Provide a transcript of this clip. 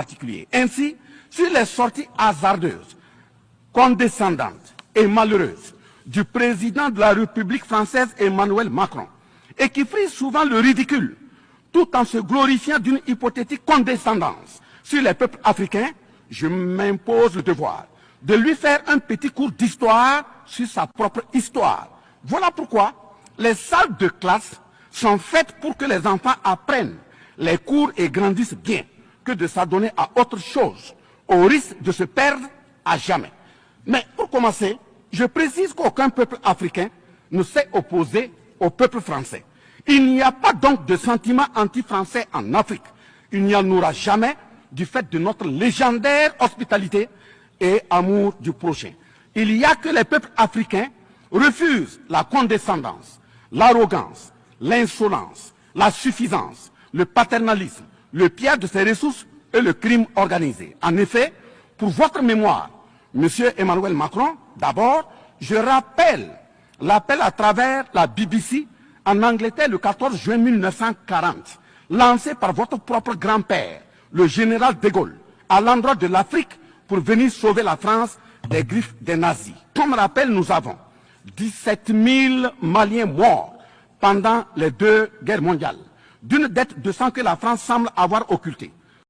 particulier. Ainsi, sur les sorties hasardeuses, condescendantes et malheureuses du président de la République française Emmanuel Macron, et qui frise souvent le ridicule, tout en se glorifiant d'une hypothétique condescendance sur les peuples africains, je m'impose le devoir de lui faire un petit cours d'histoire sur sa propre histoire. Voilà pourquoi les salles de classe sont faites pour que les enfants apprennent les cours et grandissent bien, que de s'adonner à autre chose, au risque de se perdre à jamais. Mais pour commencer, je précise qu'aucun peuple africain ne s'est opposé au peuple français. Il n'y a pas donc de sentiment anti-français en Afrique. Il n'y en aura jamais du fait de notre légendaire hospitalité et amour du prochain. Il n'y a que les peuples africains refusent la condescendance, l'arrogance, l'insolence, la suffisance, le paternalisme, le pillage de ses ressources et le crime organisé. En effet, pour votre mémoire, Monsieur Emmanuel Macron, d'abord, je rappelle l'appel à travers la BBC en Angleterre le 14 juin 1940, lancé par votre propre grand-père, le général de Gaulle, à l'endroit de l'Afrique pour venir sauver la France des griffes des nazis. Comme rappel, nous avons 17 000 Maliens morts pendant les 2 guerres mondiales, d'une dette de sang que la France semble avoir occultée.